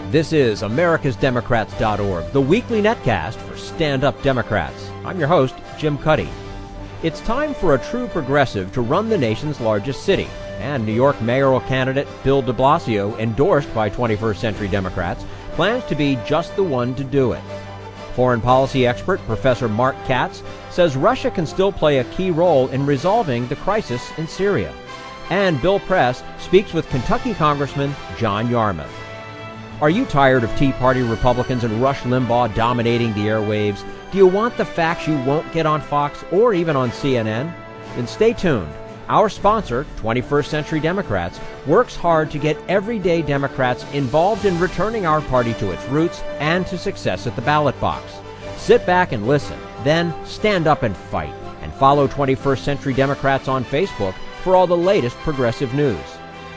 This is americasdemocrats.org, the weekly netcast for stand-up Democrats. I'm your host, Jim Cuddy. It's time for a true progressive to run the nation's largest city, and New York mayoral candidate Bill de Blasio, endorsed by 21st Century Democrats, plans to be just the one to do it. Foreign policy expert Professor Mark Katz says Russia can still play a key role in resolving the crisis in Syria. And Bill Press speaks with Kentucky Congressman John Yarmuth. Are you tired of Tea Party Republicans and Rush Limbaugh dominating the airwaves? Do you want the facts you won't get on Fox or even on CNN? Then stay tuned. Our sponsor, 21st Century Democrats, works hard to get everyday Democrats involved in returning our party to its roots and to success at the ballot box. Sit back and listen, then stand up and fight. And follow 21st Century Democrats on Facebook for all the latest progressive news.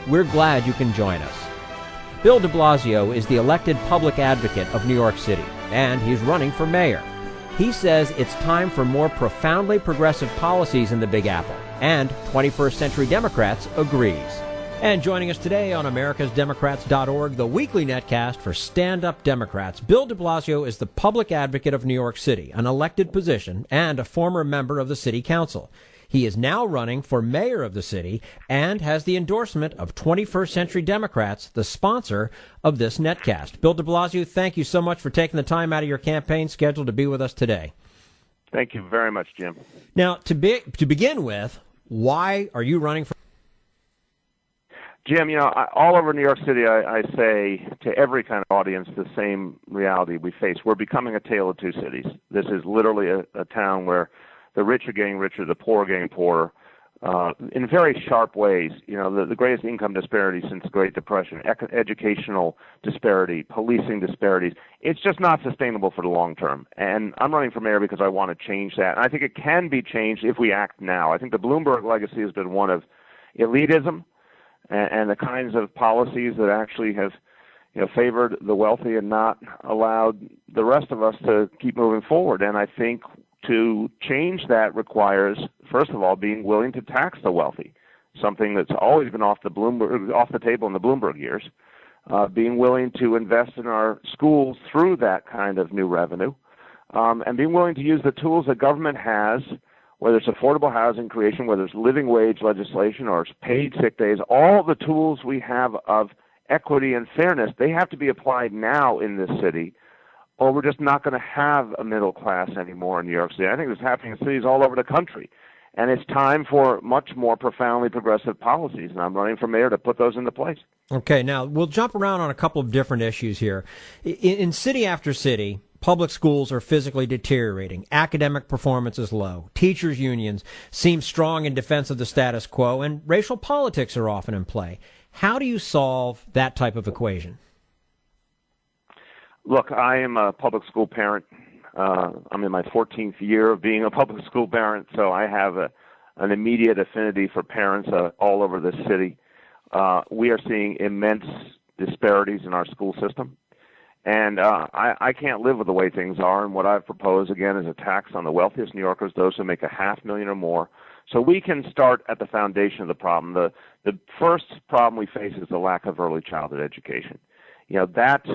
We're glad you can join us. Bill de Blasio is the elected public advocate of New York City, and he's running for mayor. He says it's time for more profoundly progressive policies in the Big Apple, and 21st Century Democrats agrees. And joining us today on americasdemocrats.org, the weekly netcast for stand-up Democrats, Bill de Blasio is the public advocate of New York City, an elected position, and a former member of the city council. He is now running for mayor of the city and has the endorsement of 21st Century Democrats, the sponsor of this netcast. Bill de Blasio, thank you so much for taking the time out of your campaign schedule to be with us today. Thank you very much, Jim. Now, to begin with, why are you running for? Jim, all over New York City, I say to every kind of audience the same reality we face. We're becoming a tale of two cities. This is literally a town where the rich are getting richer, the poor are getting poorer, in very sharp ways. The greatest income disparity since the Great Depression, educational disparity, policing disparities. It's just not sustainable for the long term. And I'm running for mayor because I want to change that. And I think it can be changed if we act now. I think the Bloomberg legacy has been one of elitism and the kinds of policies that actually have favored the wealthy and not allowed the rest of us to keep moving forward. And I think to change that requires, first of all, being willing to tax the wealthy, something that's always been off the table in the Bloomberg years, being willing to invest in our schools through that kind of new revenue, and being willing to use the tools that government has, whether it's affordable housing creation, whether it's living wage legislation or it's paid sick days, all the tools we have of equity and fairness, they have to be applied now in this city, or we're just not going to have a middle class anymore in New York City. I think this is happening in cities all over the country. And it's time for much more profoundly progressive policies, and I'm running for mayor to put those into place. Okay, now we'll jump around on a couple of different issues here. In city after city, public schools are physically deteriorating. Academic performance is low. Teachers' unions seem strong in defense of the status quo, and racial politics are often in play. How do you solve that type of equation? Look, I am a public school parent. I'm in my 14th year of being a public school parent, so I have an immediate affinity for parents all over this city. We are seeing immense disparities in our school system, and I can't live with the way things are, and what I've proposed, again, is a tax on the wealthiest New Yorkers, those who make $500,000 or more, so we can start at the foundation of the problem. The first problem we face is the lack of early childhood education. That's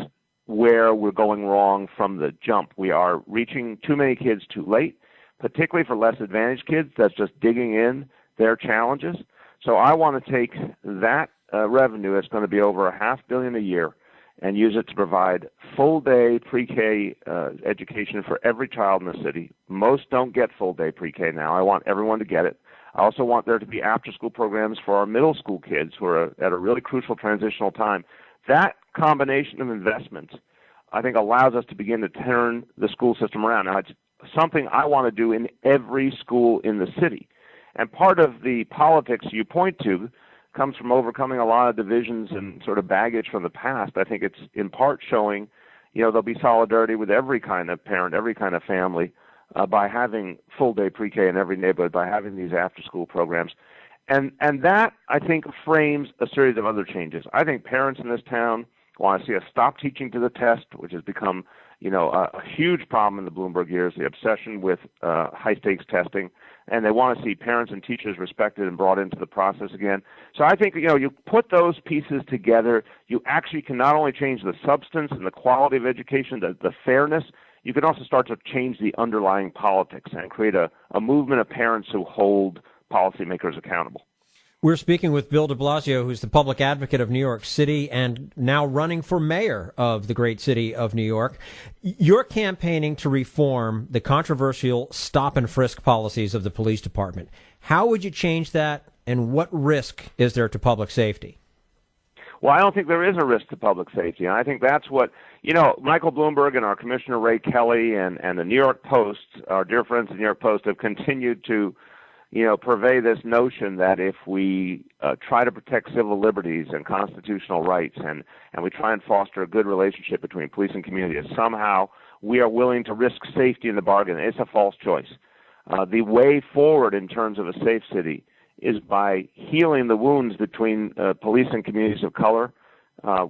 where we're going wrong from the jump. We are reaching too many kids too late, particularly for less advantaged kids. That's just digging in their challenges. So I want to take that revenue, it's going to be over $500 million a year, and use it to provide full-day pre-K education for every child in the city. Most don't get full-day pre-K now. I want everyone to get it. I also want there to be after-school programs for our middle school kids who are at a really crucial transitional time. That combination of investments, I think, allows us to begin to turn the school system around. Now, it's something I want to do in every school in the city. And part of the politics you point to comes from overcoming a lot of divisions and sort of baggage from the past. I think it's in part showing, there'll be solidarity with every kind of parent, every kind of family, by having full-day pre-K in every neighborhood, by having these after-school programs. And that, I think, frames a series of other changes. I think parents in this town want to see us stop teaching to the test, which has become, a huge problem in the Bloomberg years, the obsession with high-stakes testing. and they want to see parents and teachers respected and brought into the process again. So I think, you put those pieces together, you actually can not only change the substance and the quality of education, the fairness, you can also start to change the underlying politics and create a movement of parents who hold policymakers accountable. We're speaking with Bill de Blasio, who's the public advocate of New York City and now running for mayor of the great city of New York. You're campaigning to reform the controversial stop and frisk policies of the police department. How would you change that, and what risk is there to public safety? Well, I don't think there is a risk to public safety. And I think that's what, Michael Bloomberg and our Commissioner Ray Kelly and the New York Post, our dear friends at the New York Post, have continued to purvey this notion that if we try to protect civil liberties and constitutional rights and we try and foster a good relationship between police and community, somehow we are willing to risk safety in the bargain. It's a false choice. The way forward in terms of a safe city is by healing the wounds between police and communities of color.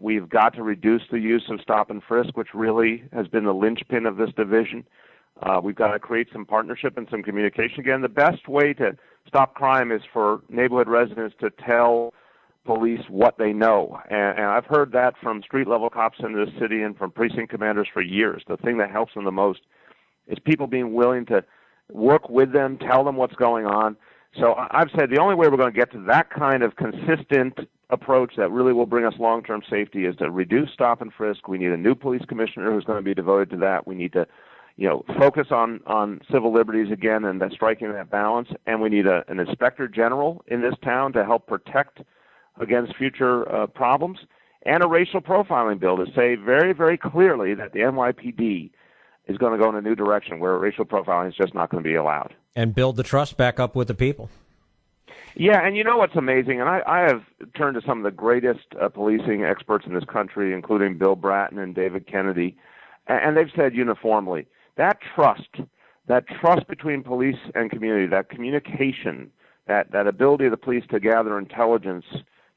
We've got to reduce the use of stop and frisk, which really has been the linchpin of this division. We've got to create some partnership and some communication. Again, the best way to stop crime is for neighborhood residents to tell police what they know. And I've heard that from street-level cops in this city and from precinct commanders for years. The thing that helps them the most is people being willing to work with them, tell them what's going on. So I've said the only way we're going to get to that kind of consistent approach that really will bring us long-term safety is to reduce stop and frisk. We need a new police commissioner who's going to be devoted to that. We need to focus on civil liberties again and striking that balance. And we need an inspector general in this town to help protect against future problems, and a racial profiling bill to say very, very clearly that the NYPD is going to go in a new direction where racial profiling is just not going to be allowed. And build the trust back up with the people. Yeah, and you know what's amazing? And I have turned to some of the greatest policing experts in this country, including Bill Bratton and David Kennedy, and they've said uniformly, that trust between police and community, that communication, that ability of the police to gather intelligence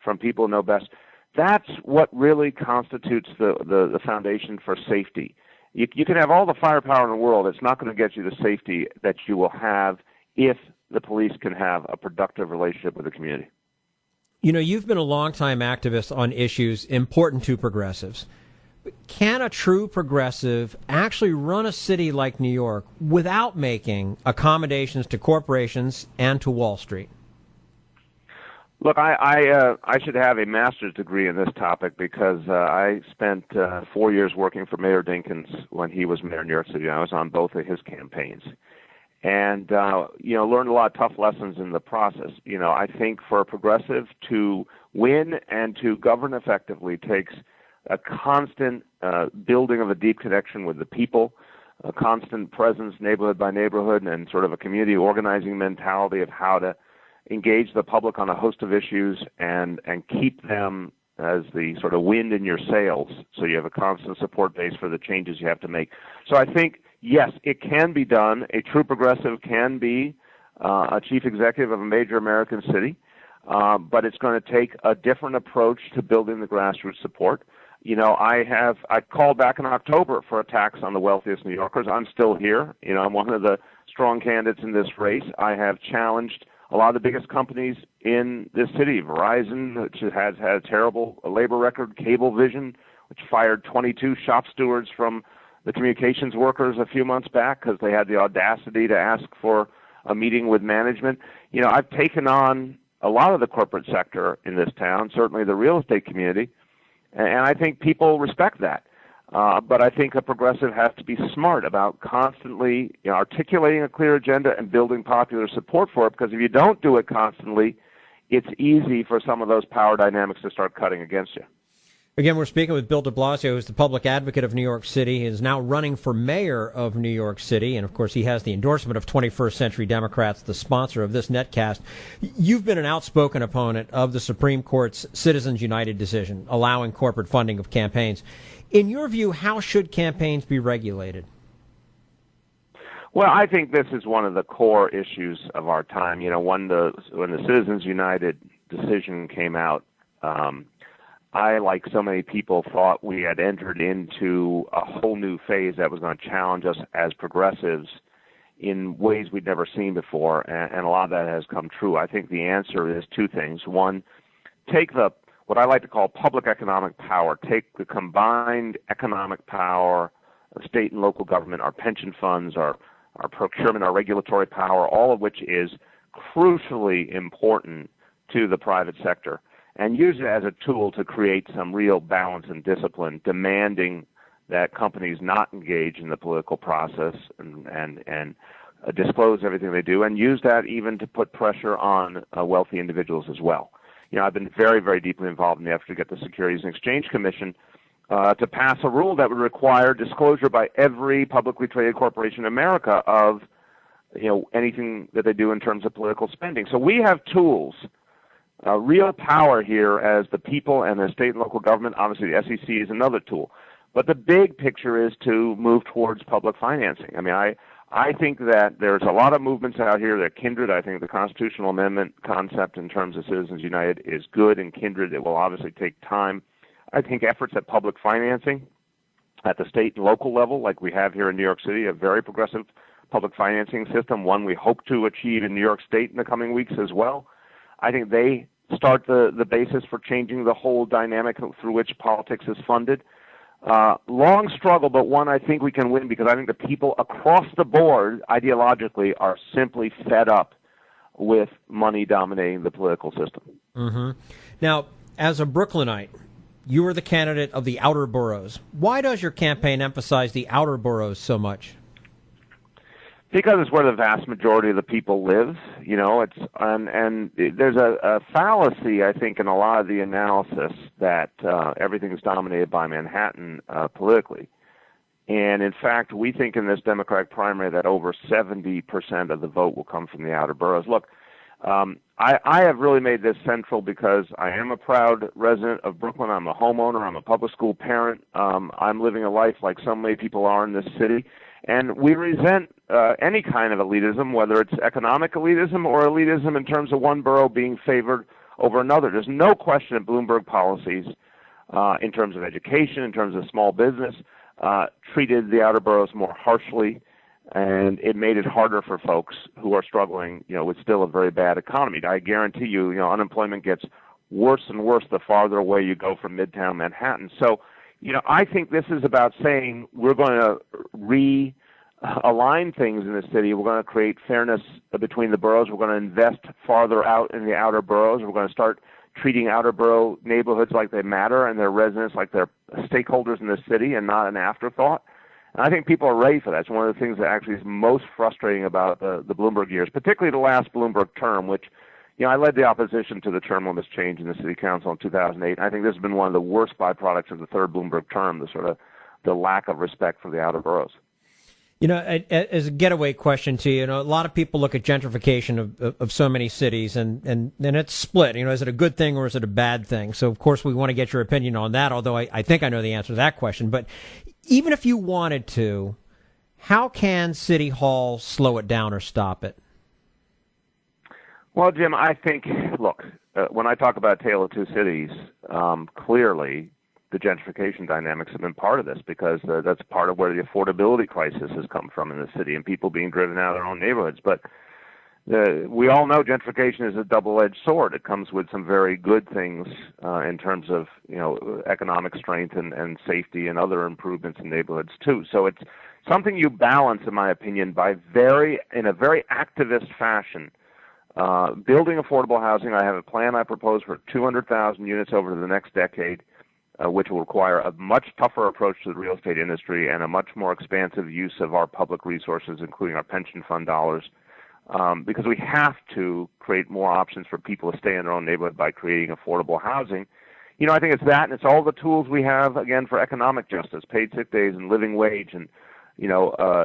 from people who know best, that's what really constitutes the foundation for safety. You can have all the firepower in the world. It's not going to get you the safety that you will have if the police can have a productive relationship with the community. You've been a longtime activist on issues important to progressives. Can a true progressive actually run a city like New York without making accommodations to corporations and to Wall Street? Look, I should have a master's degree in this topic because I spent 4 years working for Mayor Dinkins when he was mayor of New York City. I was on both of his campaigns, and learned a lot of tough lessons in the process. I think for a progressive to win and to govern effectively takes a constant building of a deep connection with the people, a constant presence neighborhood by neighborhood, and sort of a community organizing mentality of how to engage the public on a host of issues and keep them as the sort of wind in your sails so you have a constant support base for the changes you have to make. So I think, yes, it can be done. A true progressive can be a chief executive of a major American city, but it's going to take a different approach to building the grassroots support. I called back in October for a tax on the wealthiest New Yorkers. I'm still here. I'm one of the strong candidates in this race. I have challenged a lot of the biggest companies in this city, Verizon, which has had a terrible labor record, Cablevision, which fired 22 shop stewards from the communications workers a few months back because they had the audacity to ask for a meeting with management. I've taken on a lot of the corporate sector in this town, certainly the real estate community, and I think people respect that. But I think a progressive has to be smart about constantly articulating a clear agenda and building popular support for it, because if you don't do it constantly, it's easy for some of those power dynamics to start cutting against you. Again, we're speaking with Bill de Blasio, who's the public advocate of New York City. He is now running for mayor of New York City, and of course he has the endorsement of 21st Century Democrats, the sponsor of this netcast. You've been an outspoken opponent of the Supreme Court's Citizens United decision, allowing corporate funding of campaigns. In your view, how should campaigns be regulated? Well, I think this is one of the core issues of our time. When the Citizens United decision came out, I, like so many people, thought we had entered into a whole new phase that was going to challenge us as progressives in ways we'd never seen before, and a lot of that has come true. I think the answer is two things. One, take what I like to call public economic power, take the combined economic power of state and local government, our pension funds, our procurement, our regulatory power, all of which is crucially important to the private sector, and use it as a tool to create some real balance and discipline, demanding that companies not engage in the political process and disclose everything they do, and use that even to put pressure on wealthy individuals as well. I've been very, very deeply involved in the effort to get the Securities and Exchange Commission to pass a rule that would require disclosure by every publicly traded corporation in America of anything that they do in terms of political spending. So we have tools, real power here as the people and the state and local government. Obviously, the SEC is another tool. But the big picture is to move towards public financing. I think that there's a lot of movements out here that are kindred. I think the constitutional amendment concept in terms of Citizens United is good and kindred. It will obviously take time. I think efforts at public financing at the state and local level, like we have here in New York City, a very progressive public financing system, one we hope to achieve in New York State in the coming weeks as well. I think they start the basis for changing the whole dynamic through which politics is funded. Long struggle, but one I think we can win, because I think the people across the board ideologically are simply fed up with money dominating the political system. Mm-hmm. Now, as a Brooklynite, you are the candidate of the outer boroughs. Why does your campaign emphasize the outer boroughs so much? Because it's where the vast majority of the people live, and there's a fallacy, I think, in a lot of the analysis that everything is dominated by Manhattan politically. And in fact, we think in this Democratic primary that over 70% of the vote will come from the outer boroughs. Look, I have really made this central because I am a proud resident of Brooklyn. I'm a homeowner. I'm a public school parent. I'm living a life like so many people are in this city. And we resent any kind of elitism, whether it's economic elitism or elitism in terms of one borough being favored over another. There's no question that Bloomberg policies in terms of education, in terms of small business, treated the outer boroughs more harshly, and it made it harder for folks who are struggling, with still a very bad economy. I guarantee you, unemployment gets worse and worse the farther away you go from Midtown Manhattan. So, I think this is about saying we're going to realign things in the city. We're going to create fairness between the boroughs. We're going to invest farther out in the outer boroughs. We're going to start treating outer borough neighborhoods like they matter and their residents like they're stakeholders in the city and not an afterthought. And I think people are ready for that. It's one of the things that actually is most frustrating about the Bloomberg years, particularly the last Bloomberg term, which, I led the opposition to the term limits change in the city council in 2008. I think this has been one of the worst byproducts of the third Bloomberg term, the lack of respect for the outer boroughs. As a getaway question to you, a lot of people look at gentrification of so many cities, and then it's split. Is it a good thing or is it a bad thing? So, of course, we want to get your opinion on that, although I think I know the answer to that question. But even if you wanted to, how can City Hall slow it down or stop it? Well, Jim, I think, look, when I talk about Tale of Two Cities, clearly the gentrification dynamics have been part of this, because that's part of where the affordability crisis has come from in the city and people being driven out of their own neighborhoods. But we all know gentrification is a double-edged sword. It comes with some very good things in terms of economic strength and safety and other improvements in neighborhoods too. So it's something you balance, in my opinion, by in a very activist fashion. Building affordable housing. I have a plan I propose for 200,000 units over the next decade, which will require a much tougher approach to the real estate industry and a much more expansive use of our public resources, including our pension fund dollars, because we have to create more options for people to stay in their own neighborhood by creating affordable housing. I think it's that, and it's all the tools we have, again, for economic justice, paid sick days and living wage, and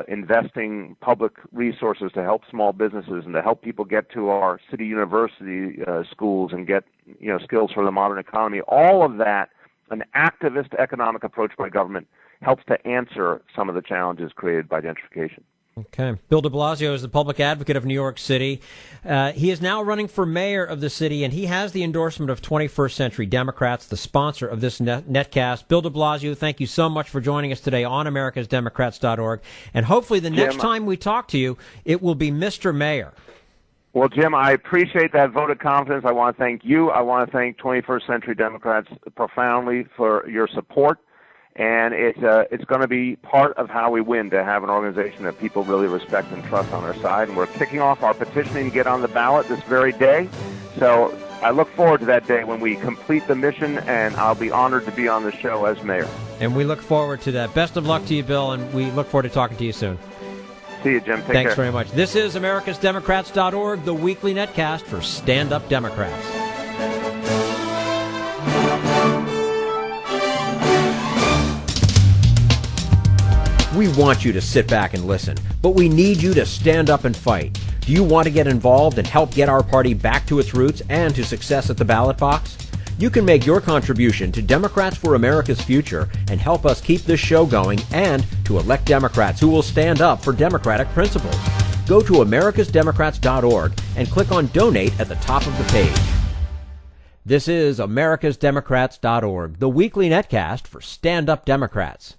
investing public resources to help small businesses and to help people get to our city university schools and get skills for the modern economy. All of that, an activist economic approach by government, helps to answer some of the challenges created by gentrification. Okay. Bill de Blasio is the public advocate of New York City. He is now running for mayor of the city, and he has the endorsement of 21st Century Democrats, the sponsor of this netcast. Bill de Blasio, thank you so much for joining us today on americasdemocrats.org. And hopefully the next time we talk to you, it will be Mr. Mayor. Well, Jim, I appreciate that vote of confidence. I want to thank you. I want to thank 21st Century Democrats profoundly for your support. And it's going to be part of how we win, to have an organization that people really respect and trust on our side. And we're kicking off our petitioning to get on the ballot this very day. So I look forward to that day when we complete the mission, and I'll be honored to be on the show as mayor. And we look forward to that. Best of luck to you, Bill, and we look forward to talking to you soon. See you, Jim. Take care. Thanks very much. This is americasdemocrats.org, the weekly netcast for Stand Up Democrats. We want you to sit back and listen, but we need you to stand up and fight. Do you want to get involved and help get our party back to its roots and to success at the ballot box? You can make your contribution to Democrats for America's Future and help us keep this show going, and to elect Democrats who will stand up for democratic principles. Go to americasdemocrats.org and click on Donate at the top of the page. This is americasdemocrats.org, the weekly netcast for Stand Up Democrats.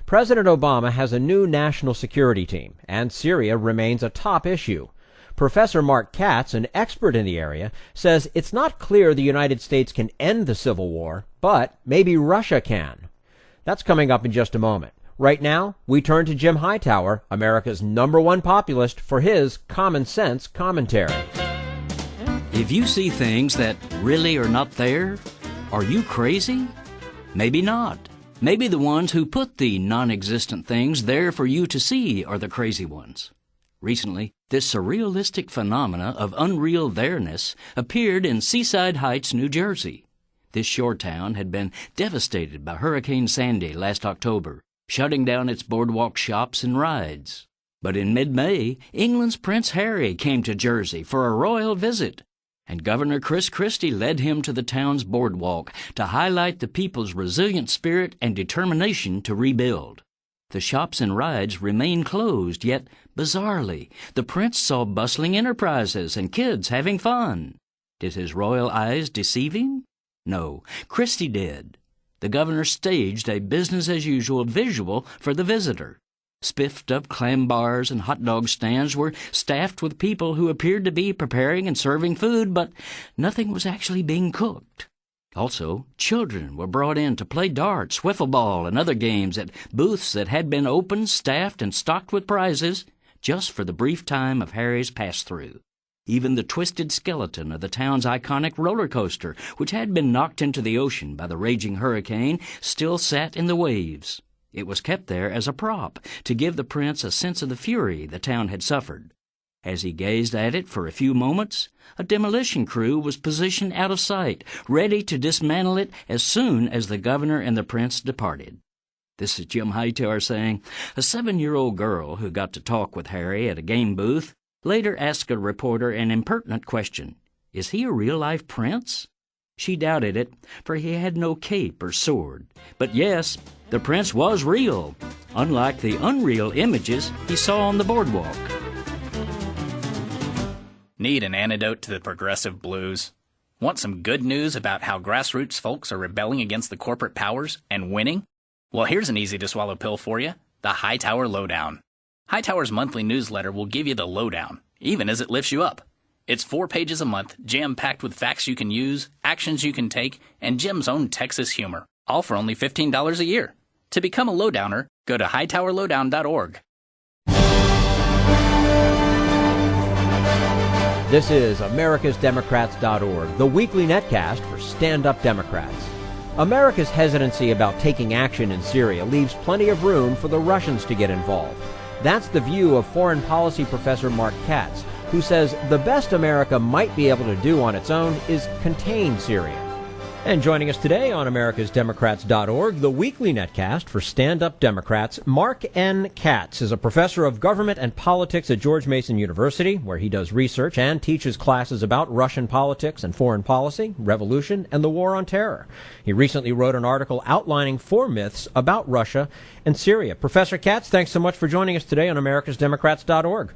President Obama has a new national security team, and Syria remains a top issue. Professor Mark Katz, an expert in the area, says it's not clear the United States can end the civil war, but maybe Russia can. That's coming up in just a moment. Right now, we turn to Jim Hightower, America's #1 populist, for his common sense commentary. If you see things that really are not there, are you crazy? Maybe not. Maybe the ones who put the non-existent things there for you to see are the crazy ones. Recently, this surrealistic phenomena of unreal there-ness appeared in Seaside Heights, New Jersey. This shore town had been devastated by Hurricane Sandy last October, shutting down its boardwalk shops and rides. But in mid-May, England's Prince Harry came to Jersey for a royal visit, and Governor Chris Christie led him to the town's boardwalk to highlight the people's resilient spirit and determination to rebuild. The shops and rides remain closed, yet, bizarrely, the prince saw bustling enterprises and kids having fun. Did his royal eyes deceive him? No, Christie did. The governor staged a business-as-usual visual for the visitor. Spiffed-up clam bars and hot dog stands were staffed with people who appeared to be preparing and serving food, but nothing was actually being cooked. Also, children were brought in to play darts, wiffle ball, and other games at booths that had been opened, staffed, and stocked with prizes just for the brief time of Harry's pass-through. Even the twisted skeleton of the town's iconic roller coaster, which had been knocked into the ocean by the raging hurricane, still sat in the waves. It was kept there as a prop to give the prince a sense of the fury the town had suffered. As he gazed at it for a few moments, a demolition crew was positioned out of sight, ready to dismantle it as soon as the governor and the prince departed. This is Jim Hightower saying, a 7-year-old girl who got to talk with Harry at a game booth later asked a reporter an impertinent question. Is he a real-life prince? She doubted it, for he had no cape or sword. But yes, the prince was real, unlike the unreal images he saw on the boardwalk. Need an antidote to the progressive blues? Want some good news about how grassroots folks are rebelling against the corporate powers and winning? Well, here's an easy-to-swallow pill for you, the Hightower Lowdown. Hightower's monthly newsletter will give you the lowdown, even as it lifts you up. It's 4 pages a month, jam-packed with facts you can use, actions you can take, and Jim's own Texas humor, all for only $15 a year. To become a lowdowner, go to hightowerlowdown.org. This is americasdemocrats.org, the weekly netcast for Stand Up Democrats. America's hesitancy about taking action in Syria leaves plenty of room for the Russians to get involved. That's the view of foreign policy professor Mark Katz, who says the best America might be able to do on its own is contain Syria. And joining us today on americasdemocrats.org, the weekly netcast for stand-up Democrats, Mark N. Katz is a professor of government and politics at George Mason University, where he does research and teaches classes about Russian politics and foreign policy, revolution, and the war on terror. He recently wrote an article outlining 4 myths about Russia and Syria. Professor Katz, thanks so much for joining us today on americasdemocrats.org.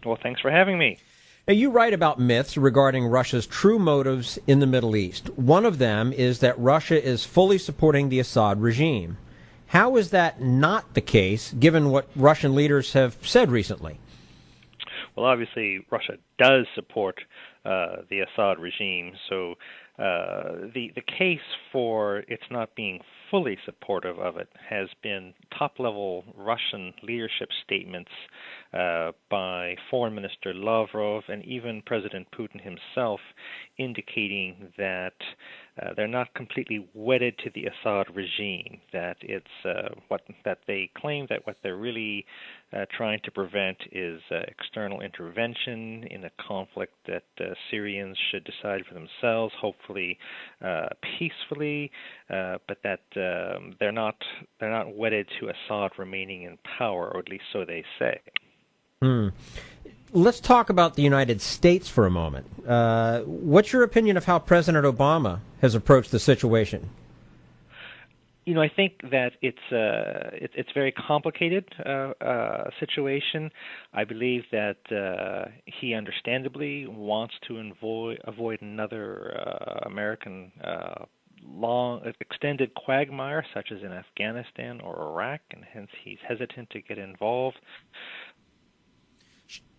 Well, thanks for having me. Now, you write about myths regarding Russia's true motives in the Middle East. One of them is that Russia is fully supporting the Assad regime. How is that not the case, given what Russian leaders have said recently? Well, obviously, Russia does support the Assad regime, so the case for its not being fully supportive of it has been top-level Russian leadership statements by Foreign Minister Lavrov and even President Putin himself, indicating that they're not completely wedded to the Assad regime, that it's that they claim that what they're really trying to prevent is external intervention in a conflict that Syrians should decide for themselves, hopefully peacefully, but that they're not wedded to Assad remaining in power, or at least so they say. Let's talk about the United States for a moment. What's your opinion of how President Obama has approached the situation? You know, I think that it's very complicated situation. I believe that he understandably wants to avoid another American long extended quagmire, such as in Afghanistan or Iraq, and hence he's hesitant to get involved.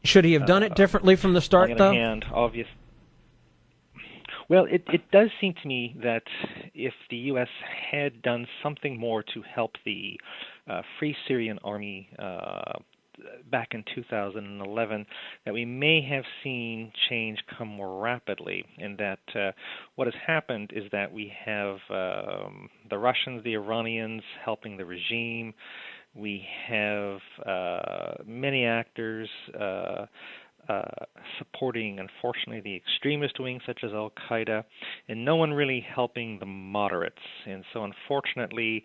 Should he have done it differently from the start, on the though? other hand, well, it does seem to me that if the U.S. had done something more to help the Free Syrian Army back in 2011, that we may have seen change come more rapidly, and that what has happened is that we have the Russians, the Iranians helping the regime. We have many actors supporting, unfortunately, the extremist wing, such as Al-Qaeda, and no one really helping the moderates. And so, unfortunately,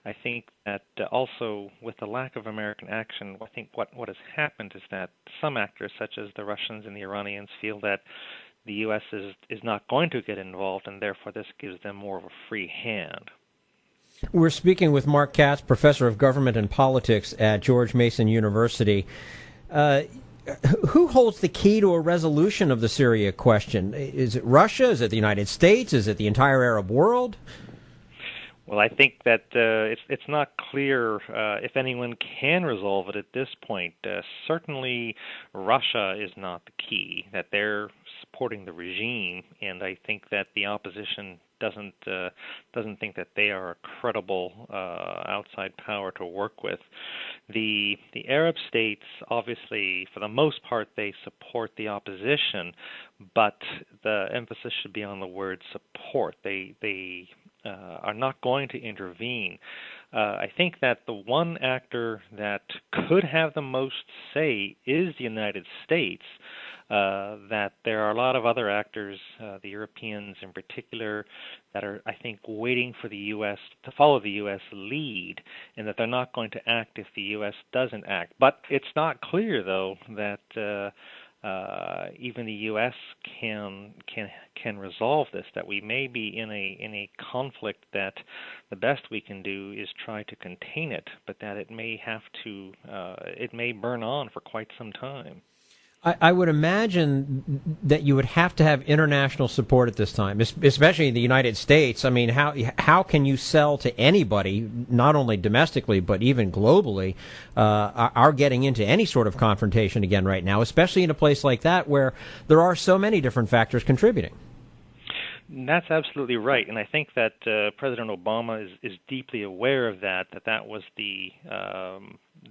I think that also with the lack of American action, I think what has happened is that some actors, such as the Russians and the Iranians, feel that the U.S. is not going to get involved, and therefore this gives them more of a free hand. We're speaking with Mark Katz, professor of government and politics at George Mason University. Who holds the key to a resolution of the Syria question? Is it Russia? Is it the United States? Is it the entire Arab world? Well, I think that it's not clear if anyone can resolve it at this point. Certainly, Russia is not the key, that they're supporting the regime, and I think that the opposition doesn't think that they are a credible outside power to work with. The Arab states, obviously, for the most part, they support the opposition, but the emphasis should be on the word support. They are not going to intervene. I think that the one actor that could have the most say is the United States. That there are a lot of other actors, the Europeans in particular, that are, I think, waiting for the U.S. to follow the U.S. lead, and that they're not going to act if the U.S. doesn't act. But it's not clear, though, that even the U.S. can resolve this. That we may be in a conflict that the best we can do is try to contain it, but that it may burn on for quite some time. I would imagine that you would have to have international support at this time, especially in the United States. I mean, how can you sell to anybody, not only domestically but even globally, are getting into any sort of confrontation again right now, especially in a place like that where there are so many different factors contributing? That's absolutely right, and I think that President Obama is deeply aware of that was the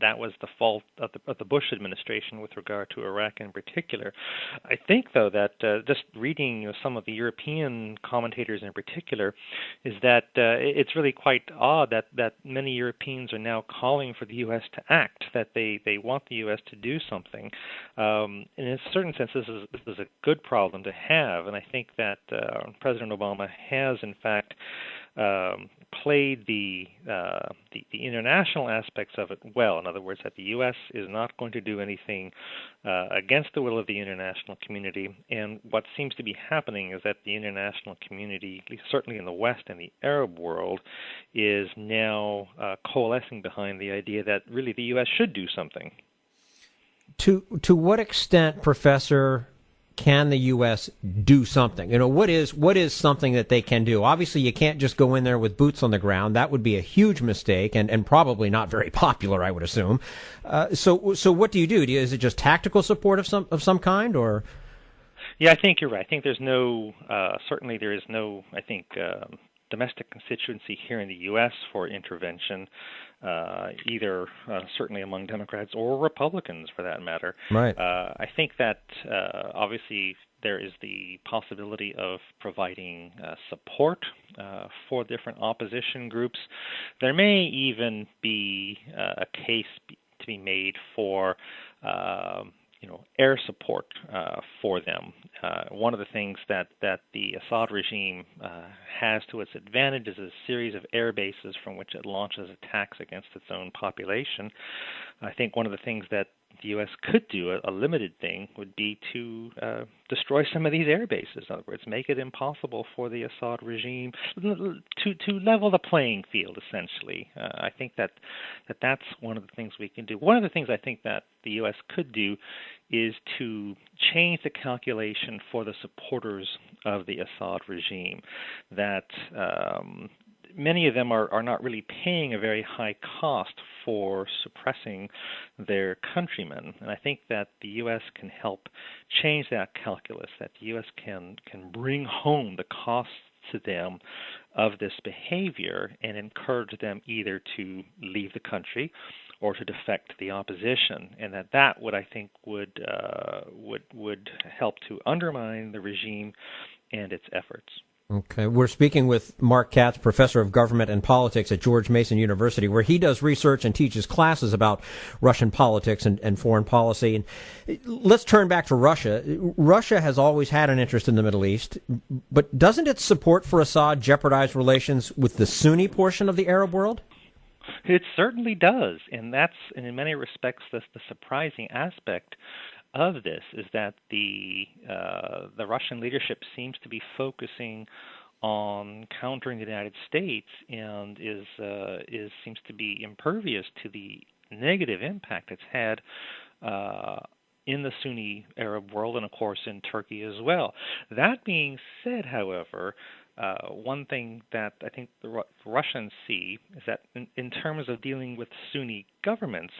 that was the fault of the Bush administration with regard to Iraq in particular. I think, though, that just reading some of the European commentators in particular, is that it's really quite odd that many Europeans are now calling for the U.S. to act, that they want the U.S. to do something. In a certain sense, this is a good problem to have, and I think that President Obama has, in fact, played the international aspects of it well. In other words, that the U.S. is not going to do anything against the will of the international community. And what seems to be happening is that the international community, at least certainly in the West and the Arab world, is now coalescing behind the idea that really the U.S. should do something. To what extent, Professor, can the U.S. do something? What is something that they can do? Obviously, you can't just go in there with boots on the ground. That would be a huge mistake and probably not very popular, I would assume. So what do you do? Is it just tactical support of some kind, or? Yeah, I think you're right. I think there's no, certainly there is no, I think, domestic constituency here in the U.S. for intervention, either certainly among Democrats or Republicans, for that matter. Right. I think that obviously there is the possibility of providing support for different opposition groups. There may even be a case to be made for air support for them. One of the things that the Assad regime has to its advantage is a series of air bases from which it launches attacks against its own population. I think one of the things that the U.S. could do, a limited thing, would be to destroy some of these air bases. In other words, make it impossible for the Assad regime to level the playing field, essentially. I think that's one of the things we can do. One of the things I think that the U.S. could do is to change the calculation for the supporters of the Assad regime, that many of them are not really paying a very high cost for suppressing their countrymen. And I think that the U.S. can help change that calculus, that the U.S. can bring home the costs to them of this behavior and encourage them either to leave the country or to defect to the opposition, and that would, I think, would help to undermine the regime and its efforts. Okay. We're speaking with Mark Katz, professor of government and politics at George Mason University, where he does research and teaches classes about Russian politics and foreign policy. And let's turn back to Russia. Russia has always had an interest in the Middle East, but doesn't its support for Assad jeopardize relations with the Sunni portion of the Arab world? It certainly does, and in many respects, the surprising aspect of this is that the Russian leadership seems to be focusing on countering the United States and seems to be impervious to the negative impact it's had in the Sunni Arab world and, of course, in Turkey as well. That being said, however, one thing that I think the Russians see is that in terms of dealing with Sunni governments,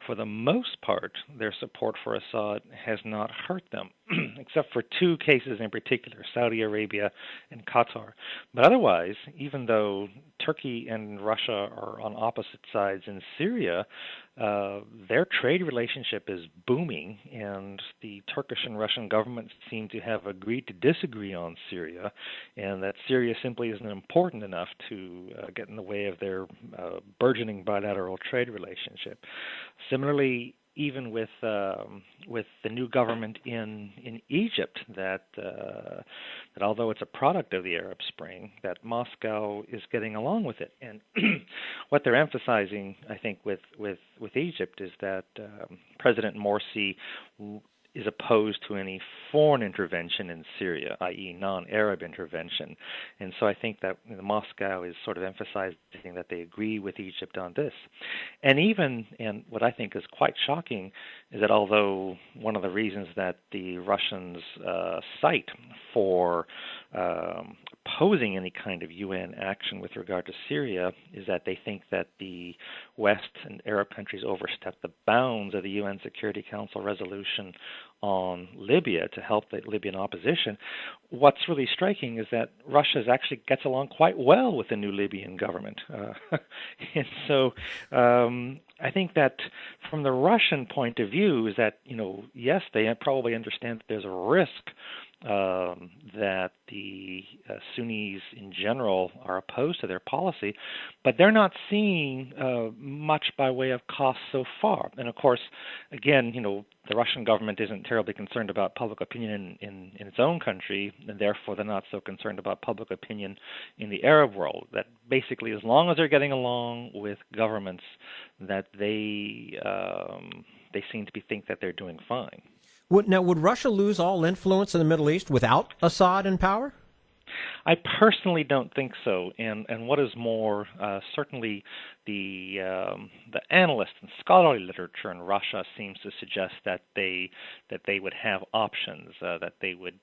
for the most part, their support for Assad has not hurt them, except for two cases in particular, Saudi Arabia and Qatar. But otherwise, even though Turkey and Russia are on opposite sides in Syria, their trade relationship is booming, and the Turkish and Russian governments seem to have agreed to disagree on Syria, and that Syria simply isn't important enough to get in the way of their burgeoning bilateral trade relationship. Similarly, even with the new government in Egypt, that although it's a product of the Arab Spring, that Moscow is getting along with it. And what they're emphasizing, I think, with Egypt is that President Morsi is opposed to any foreign intervention in Syria, i.e. non-Arab intervention. And so I think that Moscow is sort of emphasizing that they agree with Egypt on this. And what I think is quite shocking is that although one of the reasons that the Russians cite for opposing any kind of UN action with regard to Syria is that they think that the West and Arab countries overstepped the bounds of the UN Security Council resolution on Libya to help the Libyan opposition. What's really striking is that Russia actually gets along quite well with the new Libyan government. And so I think that from the Russian point of view is that, yes, they probably understand that there's a risk that the Sunnis in general are opposed to their policy, but they're not seeing much by way of cost so far. And of course, again, the Russian government isn't terribly concerned about public opinion in its own country, and therefore they're not so concerned about public opinion in the Arab world. That basically, as long as they're getting along with governments, that they seem to think that they're doing fine. Would Russia lose all influence in the Middle East without Assad in power? I personally don't think so, and what is more, certainly the analyst and scholarly literature in Russia seems to suggest that they would have options, that they would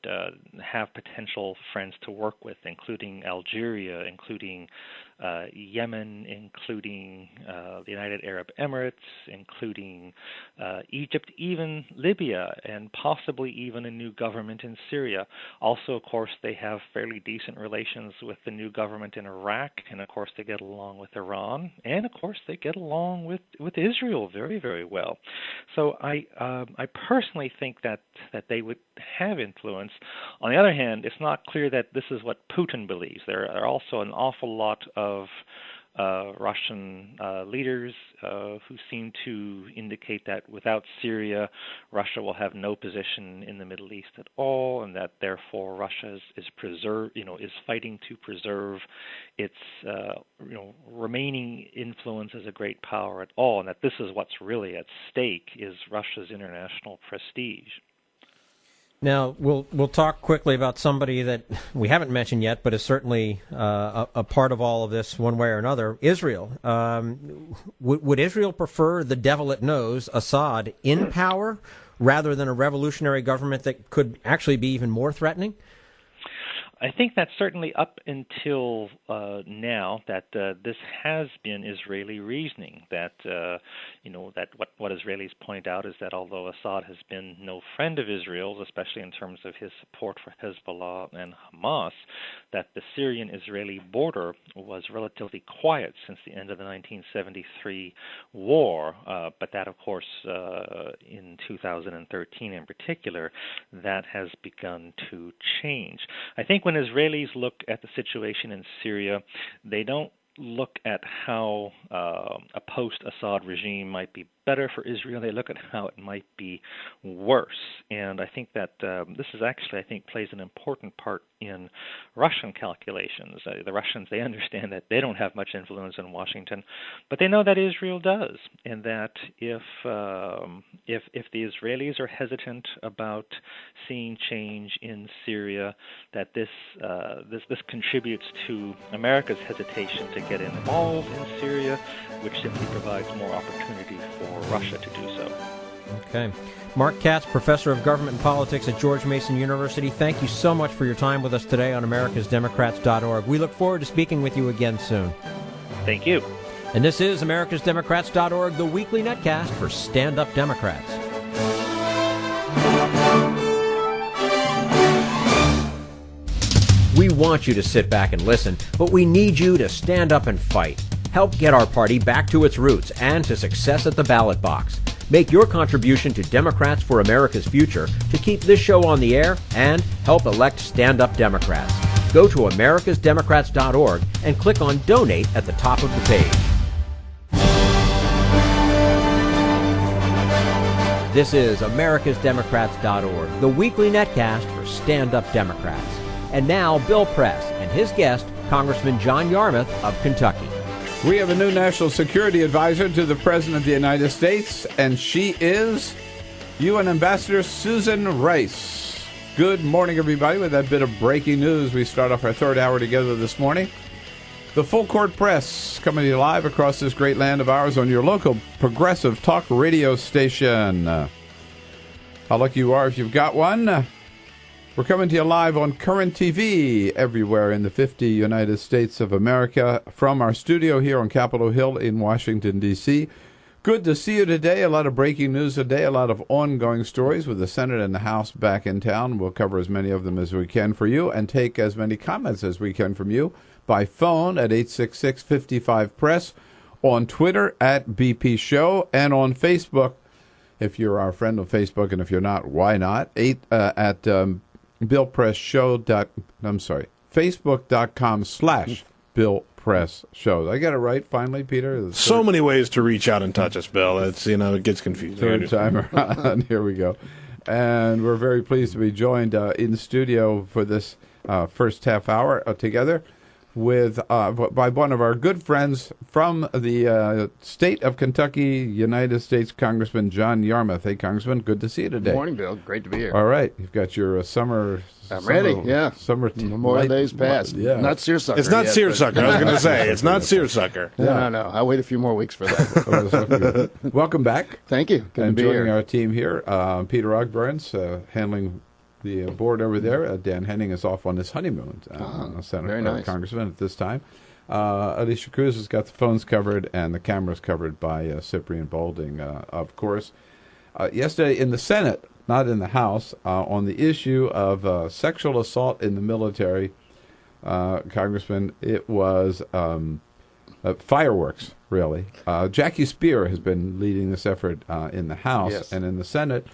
have potential friends to work with, including Algeria, including Yemen, including the United Arab Emirates, including Egypt, even Libya, and possibly even a new government in Syria. Also, of course, they have fairly decent relations with the new government in Iraq, and of course they get along with Iran, and of course they get along with Israel very, very well. So I personally think that they would have influence. On the other hand, it's not clear that this is what Putin believes. There are also an awful lot of Russian leaders who seem to indicate that without Syria, Russia will have no position in the Middle East at all, and that therefore Russia is fighting to preserve its remaining influence as a great power at all, and that this is what's really at stake is Russia's international prestige. Now, we'll talk quickly about somebody that we haven't mentioned yet, but is certainly a part of all of this one way or another, Israel. Would Israel prefer the devil it knows, Assad, in power, rather than a revolutionary government that could actually be even more threatening? I think that's certainly up until now that this has been Israeli reasoning. That that what Israelis point out is that although Assad has been no friend of Israel's, especially in terms of his support for Hezbollah and Hamas, that the Syrian-Israeli border was relatively quiet since the end of the 1973 war. But that, of course, in 2013 in particular, that has begun to change. I think when Israelis look at the situation in Syria, they don't look at how a post-Assad regime might be better for Israel. They look at how it might be worse. And I think that this is actually, I think, plays an important part in Russian calculations. The Russians, they understand that they don't have much influence in Washington, but they know that Israel does, and that if the Israelis are hesitant about seeing change in Syria, that this contributes to America's hesitation to get involved in Syria, which simply provides more opportunity for Russia to do so. Okay. Mark Katz, Professor of Government and Politics at George Mason University, thank you so much for your time with us today on americasdemocrats.org. We look forward to speaking with you again soon. Thank you. And this is americasdemocrats.org, the weekly netcast for stand-up Democrats. We want you to sit back and listen, but we need you to stand up and fight. Help get our party back to its roots and to success at the ballot box. Make your contribution to Democrats for America's Future to keep this show on the air and help elect stand-up Democrats. Go to americasdemocrats.org and click on Donate at the top of the page. This is americasdemocrats.org, the weekly netcast for stand-up Democrats. And now, Bill Press and his guest, Congressman John Yarmuth of Kentucky. We have a new national security advisor to the President of the United States, and she is UN Ambassador Susan Rice. Good morning, everybody. With that bit of breaking news, we start off our third hour together this morning. The Full Court Press coming to you live across this great land of ours on your local progressive talk radio station. How lucky you are if you've got one. We're coming to you live on Current TV everywhere in the 50 United States of America from our studio here on Capitol Hill in Washington, D.C. Good to see you today. A lot of breaking news today, a lot of ongoing stories with the Senate and the House back in town. We'll cover as many of them as we can for you and take as many comments as we can from you by phone at 866-55-PRESS, on Twitter at BP Show, and on Facebook, if you're our friend on Facebook, and if you're not, why not? Facebook.com/BillPressShow. I got it right finally, Peter? So many ways to reach out and touch us, Bill. It's, it gets confusing. Third time around. Here we go. And we're very pleased to be joined in studio for this first half hour together with by one of our good friends from the state of Kentucky, United States, Congressman John Yarmuth. Hey, Congressman, good to see you today. Good morning, Bill. Great to be here. All right. You've got your summer... I'm ready, yeah. Summer Memorial Day's passed. Yeah. Not seersucker. It's not yet, seersucker. I was going to say. It's not seersucker. No. I'll wait a few more weeks for that. Welcome back. Thank you. Good And to be joining here. our team here, Peter Ogburns, handling the board over there. Dan Henning is off on his honeymoon. Senator, very nice. Congressman at this time. Alicia Cruz has got the phones covered and the cameras covered by Cyprian Boulding, of course. Yesterday in the Senate, not in the House, on the issue of sexual assault in the military, Congressman, it was fireworks, really. Jackie Speer has been leading this effort in the House, Yes. and in the Senate,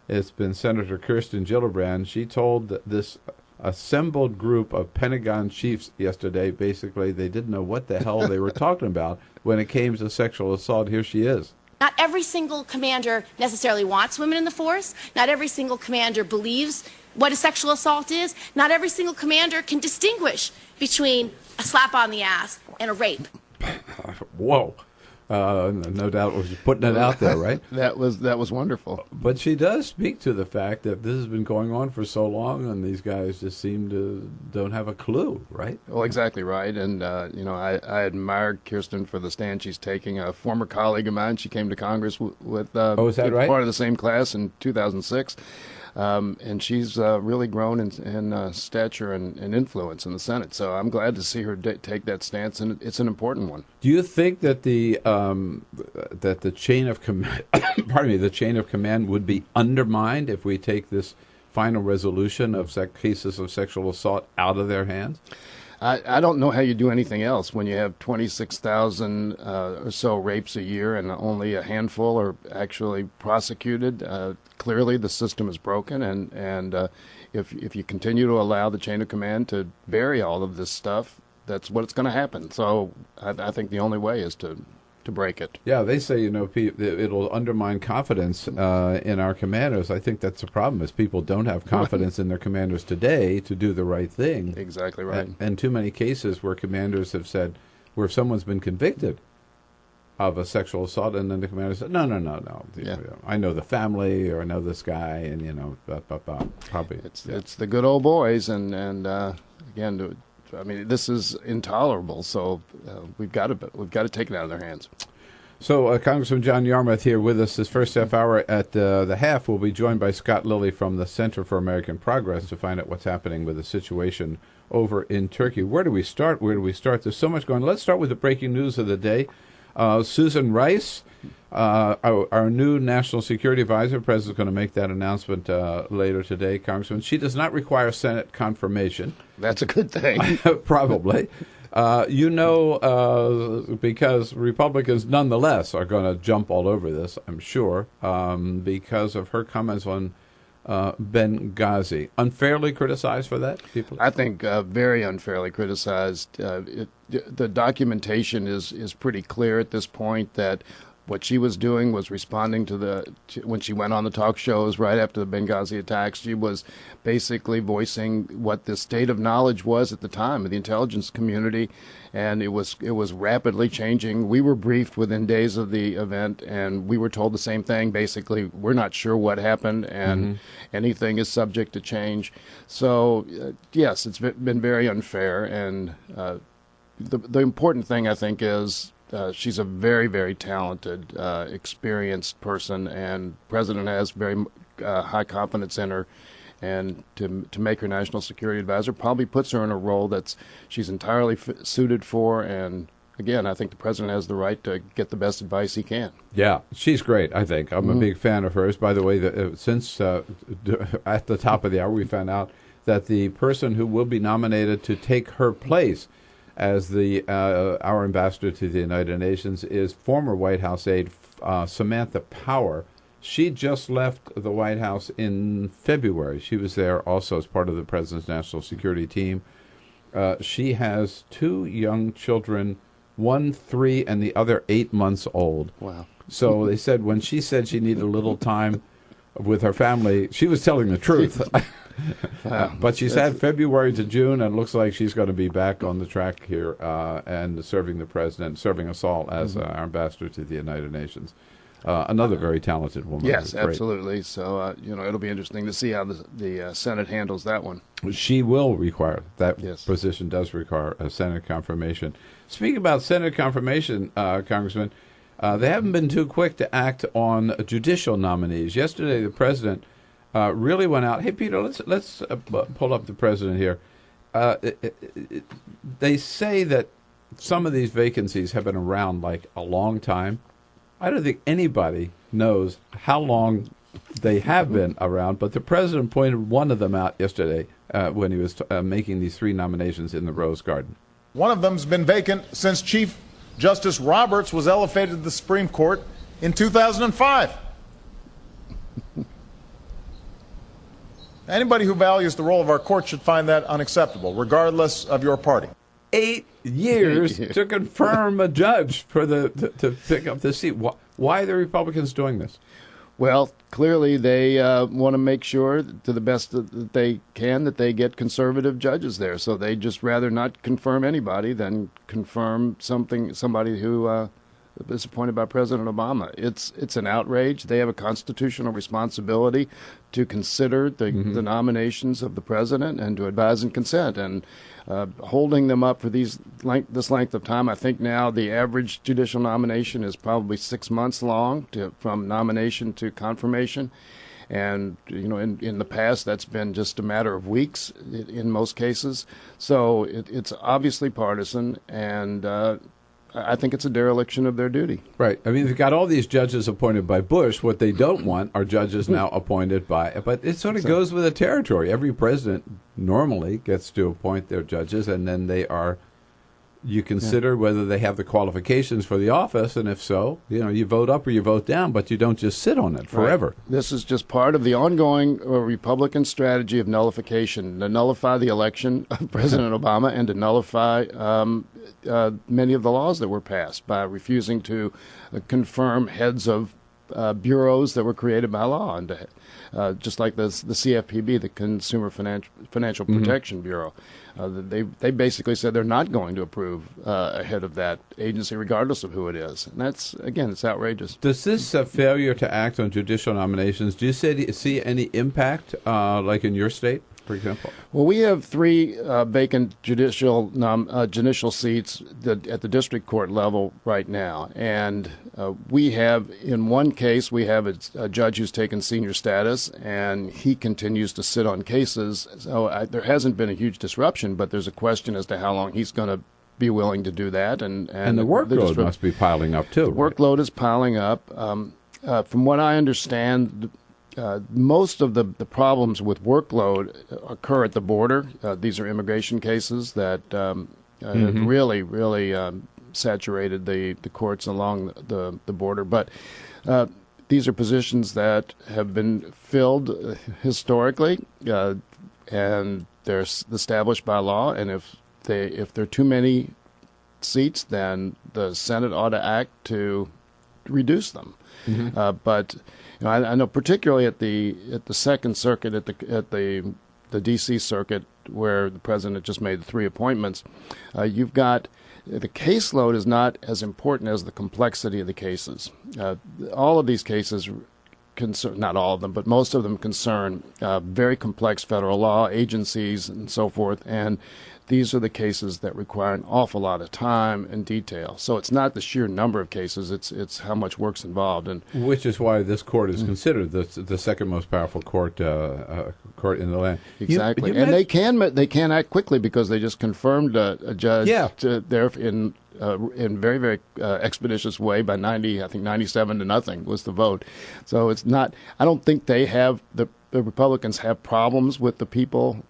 it's been Senator Kirsten Gillibrand. She told this assembled group of Pentagon chiefs yesterday, basically, they didn't know what the hell they were talking about when it came to sexual assault. Here she is. Not every single commander necessarily wants women in the force. Not every single commander believes what a sexual assault is. Not every single commander can distinguish between a slap on the ass and a rape. Whoa. No doubt was putting it out there, right? That was wonderful. But she does speak to the fact that this has been going on for so long, and these guys just seem to don't have a clue, right? Well, exactly right. And, I admired Kirsten for the stand she's taking. A former colleague of mine, she came to Congress with is that right? part of the same class in 2006. And she's really grown in stature and influence in the Senate. So I'm glad to see her take that stance, and it's an important one. Do you think that the chain of command, the chain of command would be undermined if we take this final resolution of cases of sexual assault out of their hands? I don't know how you do anything else when you have 26,000 or so rapes a year and only a handful are actually prosecuted. Clearly, the system is broken, and if you continue to allow the chain of command to bury all of this stuff, that's what's going to happen. So I think the only way is to break it. Yeah, they say, it'll undermine confidence in our commanders. I think that's the problem, is people don't have confidence in their commanders today to do the right thing. Exactly right. And too many cases where commanders have said, where someone's been convicted of a sexual assault, and then the commander said, no. Yeah. I know the family, or I know this guy, and, probably. It's the good old boys, and again, I mean, this is intolerable. So we've got to take it out of their hands. So Congressman John Yarmuth here with us this first half hour. At the half, we'll be joined by Scott Lilly from the Center for American Progress to find out what's happening with the situation over in Turkey. Where do we start? There's so much going on. Let's start with the breaking news of the day. Susan Rice, our new National Security Advisor, the President's going to make that announcement later today, Congressman. She does not require Senate confirmation. That's a good thing. Probably. Because Republicans nonetheless are going to jump all over this, I'm sure, because of her comments on Benghazi. Unfairly criticized for that, people? I think very unfairly criticized. The documentation is pretty clear at this point that what she was doing was responding to when she went on the talk shows right after the Benghazi attacks. She was basically voicing what the state of knowledge was at the time of the intelligence community, and it was rapidly changing. We were briefed within days of the event, and we were told the same thing. Basically, we're not sure what happened, and anything is subject to change. So, yes, it's been very unfair, and the important thing, I think, is she's a very, very talented, experienced person, and the President has very high confidence in her. And to make her national security advisor probably puts her in a role that's she's entirely suited for. And again, I think the president has the right to get the best advice he can. Yeah, she's great, I think. I'm a big fan of hers. By the way, since at the top of the hour we found out that the person who will be nominated to take her place as our ambassador to the United Nations is former White House aide Samantha Power. She just left the White House in February. She was there also as part of the president's national security team. She has 2 young children, one 3 and the other 8 months old. Wow. So they said when she said she needed a little time with her family, she was telling the truth. But she's had February to June, and it looks like she's going to be back on the track here and serving the president, serving us all as our ambassador to the United Nations. Another very talented woman. Yes, absolutely. So, it'll be interesting to see how the Senate handles that one. She will require, that position does require a Senate confirmation. Speaking about Senate confirmation, Congressman, they haven't been too quick to act on judicial nominees. Yesterday, the president really went out. Hey, Peter, let's pull up the president here. They say that some of these vacancies have been around like a long time. I don't think anybody knows how long they have been around, but the president pointed one of them out yesterday when he was making these 3 nominations in the Rose Garden. One of them's been vacant since Chief Justice Roberts was elevated to the Supreme Court in 2005. Anybody who values the role of our court should find that unacceptable, regardless of your party. 8 years to confirm a judge for to pick up the seat. Why are the Republicans doing this? Well, clearly they want to make sure, to the best that they can, that they get conservative judges there. So they just rather not confirm anybody than confirm somebody who is appointed by President Obama. It's an outrage. They have a constitutional responsibility to consider the nominations of the president and to advise and consent. And holding them up for this length of time, I think now the average judicial nomination is probably 6 months long from nomination to confirmation. And, in the past, that's been just a matter of weeks in most cases. So it's obviously partisan, and I think it's a dereliction of their duty. Right. I mean, they've got all these judges appointed by Bush. What they don't want are judges now appointed by... But it sort of goes with the territory. Every president normally gets to appoint their judges, and then they are... You consider whether they have the qualifications for the office, and if so, you vote up or you vote down, but you don't just sit on it forever. Right. This is just part of the ongoing Republican strategy of nullification, to nullify the election of President Obama and to nullify many of the laws that were passed by refusing to confirm heads of bureaus that were created by law, and just like the CFPB, the Consumer Financial Protection Bureau. They basically said they're not going to approve a head of that agency, regardless of who it is. And that's, again, it's outrageous. Does this failure to act on judicial nominations, do you see any impact, like in your state, for example? Well, we have 3 vacant judicial seats at the district court level right now. And we have, in one case, we have a judge who's taken senior status, and he continues to sit on cases. So there hasn't been a huge disruption, but there's a question as to how long he's going to be willing to do that. And the workload must be piling up, too. The workload is piling up. From what I understand, most of the problems with workload occur at the border. These are immigration cases that have really saturated the courts along the border. But these are positions that have been filled historically, and they're established by law. And if there are too many seats, then the Senate ought to act to reduce them. But I know particularly at the Second Circuit, at the D.C. Circuit, where the president just made the 3 appointments, you've got the caseload is not as important as the complexity of the cases. All of these cases not all of them, but most of them concern very complex federal law, agencies, and so forth. And these are the cases that require an awful lot of time and detail. So it's not the sheer number of cases; it's how much work's involved, and which is why this court is considered the second most powerful court court in the land. Exactly, and they can act quickly because they just confirmed a judge there in very, very expeditious way by 97 to nothing was the vote. So it's not. I don't think they have the Republicans have problems with the people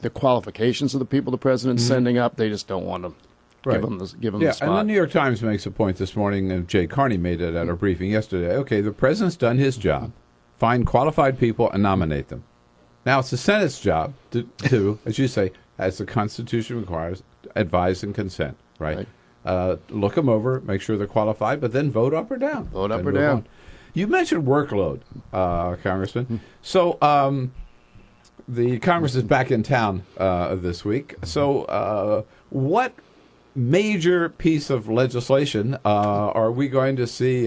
the qualifications of the people the president's sending up. They just don't want to give them the spot. And the New York Times makes a point this morning, and Jay Carney made it at our briefing yesterday. Okay, the president's done his job. Find qualified people and nominate them. Now it's the Senate's job to as you say, as the Constitution requires, advise and consent, right? Look them over, make sure they're qualified, but then vote up or down. Vote up or down. You mentioned workload, Congressman. So the Congress is back in town this week. So what major piece of legislation are we going to see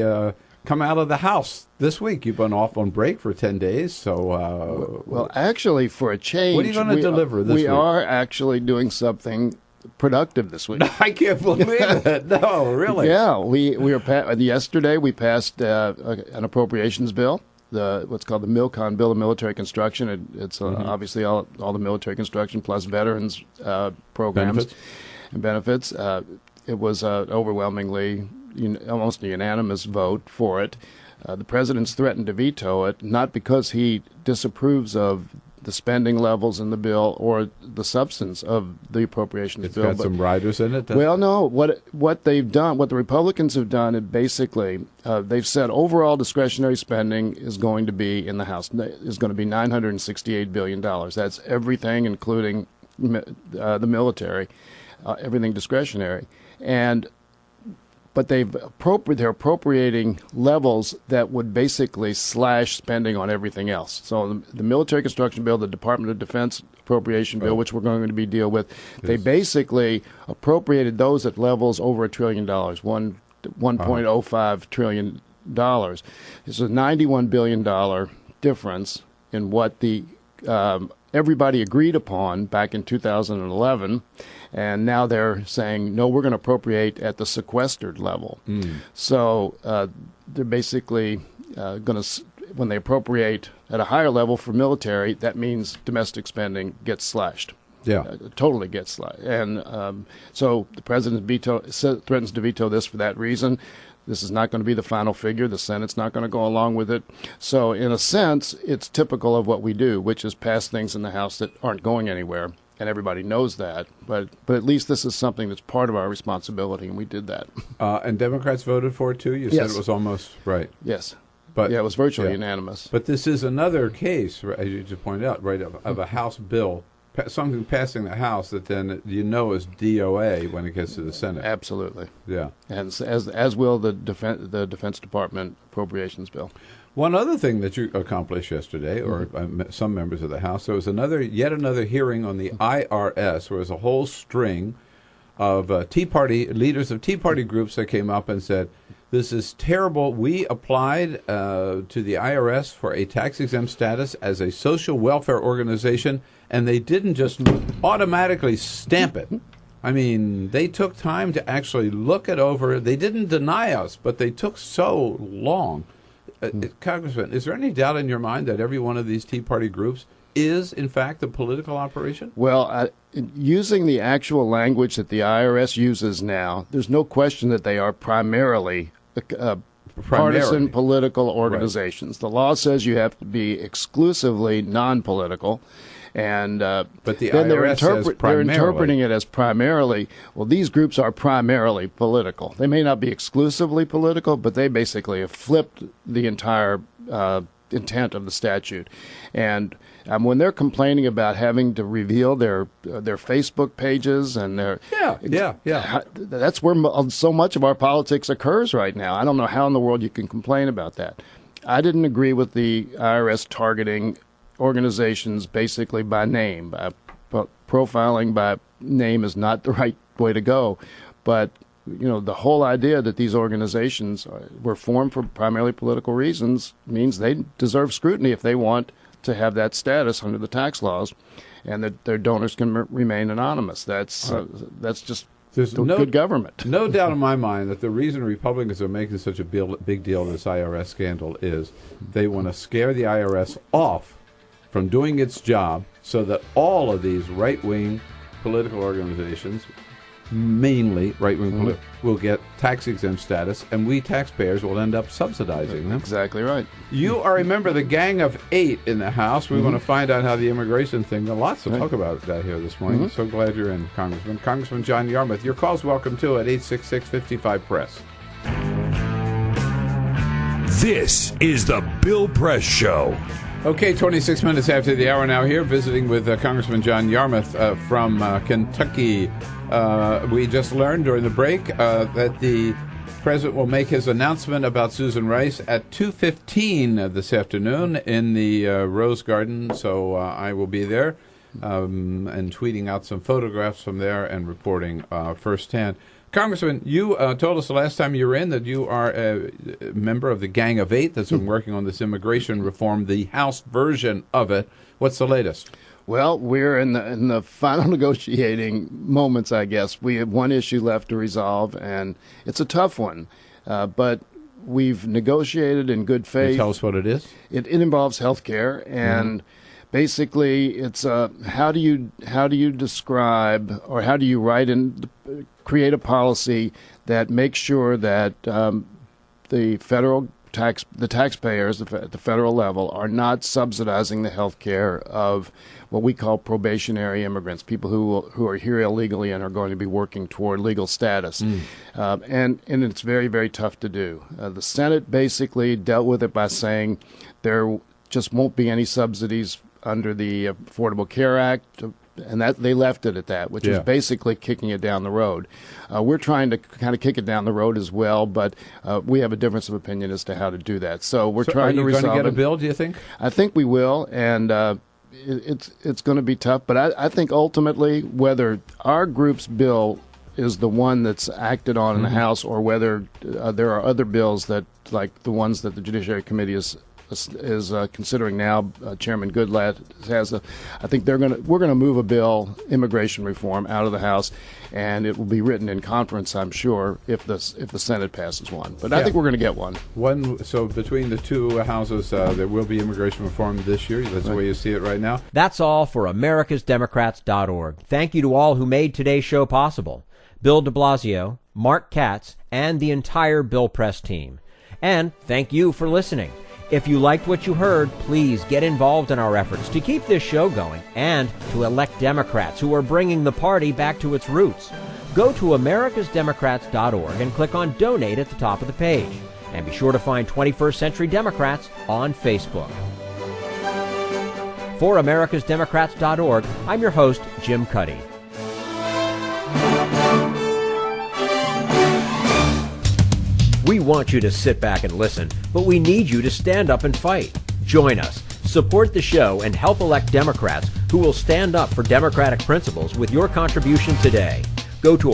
come out of the House this week? You've been off on break for 10 days. So well, actually, for a change, what are you going to deliver this week? We are actually doing something productive this week. I can't believe it. No, really. Yeah, we were yesterday we passed an appropriations bill. What's called the MILCON bill of military construction. It's obviously all the military construction plus veterans programs and benefits. It was overwhelmingly almost a unanimous vote for it. The president's threatened to veto it, not because he disapproves of the spending levels in the bill or the substance of the appropriations bill. It's got some riders in it? Well, no. What they've done, what the Republicans have done, is basically they've said overall discretionary spending is going to be in the House is going to be $968 billion. That's everything, including the military, everything discretionary, but they're appropriating levels that would basically slash spending on everything else. So the military construction bill, the Department of Defense appropriation bill, which we're going to be deal with, they basically appropriated those at levels over $1 trillion, $1.05 trillion. It's a $91 billion difference in what the everybody agreed upon back in 2011. And now they're saying, no, we're going to appropriate at the sequestered level. So they're basically going to, when they appropriate at a higher level for military, that means domestic spending gets slashed. Yeah. Totally gets slashed. And so the president threatens to veto this for that reason. This is not going to be the final figure. The Senate's not going to go along with it. So in a sense, it's typical of what we do, which is pass things in the House that aren't going anywhere. And everybody knows that, but at least this is something that's part of our responsibility, and we did that. And Democrats voted for it, too? You said it was almost right. Yes. But it was virtually unanimous. But this is another case, as you just pointed out, right, of a House bill, something passing the House that then is DOA when it gets to the Senate. Absolutely. Yeah. And as will the Defense Department appropriations bill. One other thing that you accomplished yesterday, or some members of the House, there was yet another hearing on the IRS, where there was a whole string of Tea Party leaders of Tea Party groups that came up and said, this is terrible. We applied to the IRS for a tax-exempt status as a social welfare organization, and they didn't just automatically stamp it. I mean, they took time to actually look it over. They didn't deny us, but they took so long. Congressman, is there any doubt in your mind that every one of these Tea Party groups is, in fact, a political operation? Well, using the actual language that the IRS uses now, there's no question that they are primarily partisan political organizations. Right. The law says you have to be exclusively non-political. And but the then IRS they're interpreting it as primarily, well, these groups are primarily political. They may not be exclusively political, but they basically have flipped the entire intent of the statute. And when they're complaining about having to reveal their Facebook pages and their that's where so much of our politics occurs right now. I don't know how in the world you can complain about that. I didn't agree with the IRS targeting organizations basically by name. Profiling by name is not the right way to go. But, the whole idea that these organizations were formed for primarily political reasons means they deserve scrutiny if they want to have that status under the tax laws, and that their donors can remain anonymous. That's just good government. No doubt in my mind that the reason Republicans are making such a big deal of this IRS scandal is they want to scare the IRS off from doing its job so that all of these right-wing political organizations, mainly right-wing will get tax-exempt status, and we taxpayers will end up subsidizing them. Exactly right. You are a member of the Gang of Eight in the House. We want to find out how the immigration thing, lots to talk about that here this morning. So glad you're in, Congressman. Congressman John Yarmuth, your call's welcome, too, at 866-55-PRESS. This is the Bill Press Show. Okay, 26 minutes after the hour now here, visiting with Congressman John Yarmuth from Kentucky. We just learned during the break that the president will make his announcement about Susan Rice at 2:15 this afternoon in the Rose Garden, so I will be there and tweeting out some photographs from there and reporting firsthand. Congressman, you told us the last time you were in that you are a member of the Gang of Eight that's been working on this immigration reform, the House version of it. What's the latest? Well, we're in the final negotiating moments, I guess. We have one issue left to resolve, and it's a tough one. But we've negotiated in good faith. Can you tell us what it is? It involves health care, and basically it's how do you describe, or how do you write and create a policy that makes sure that the taxpayers at the federal level are not subsidizing the health care of what we call probationary immigrants, people who are here illegally and are going to be working toward legal status. And it's very, very tough to do. The Senate basically dealt with it by saying there just won't be any subsidies under the Affordable Care Act, and that they left it at that, which is basically kicking it down the road. We're trying to kind of kick it down the road as well, but we have a difference of opinion as to how to do that. So we're trying to resolve it. Are you going to get a bill, do you think? I think we will, and it's going to be tough. But I think ultimately, whether our group's bill is the one that's acted on in the House, or whether there are other bills that, like the ones that the Judiciary Committee is considering now, Chairman Goodlatte has I think we're going to move a bill, immigration reform, out of the House, and it will be written in conference, I'm sure, if the Senate passes one. But I think we're going to get one. So between the two houses, there will be immigration reform this year. That's the way you see it right now. That's all for americasdemocrats.org. Thank you to all who made today's show possible. Bill de Blasio, Mark Katz, and the entire Bill Press team. And thank you for listening. If you liked what you heard, please get involved in our efforts to keep this show going and to elect Democrats who are bringing the party back to its roots. Go to americasdemocrats.org and click on Donate at the top of the page. And be sure to find 21st Century Democrats on Facebook. For americasdemocrats.org, I'm your host, Jim Cuddy. We want you to sit back and listen, but we need you to stand up and fight. Join us, support the show, and help elect Democrats who will stand up for democratic principles with your contribution today. Go to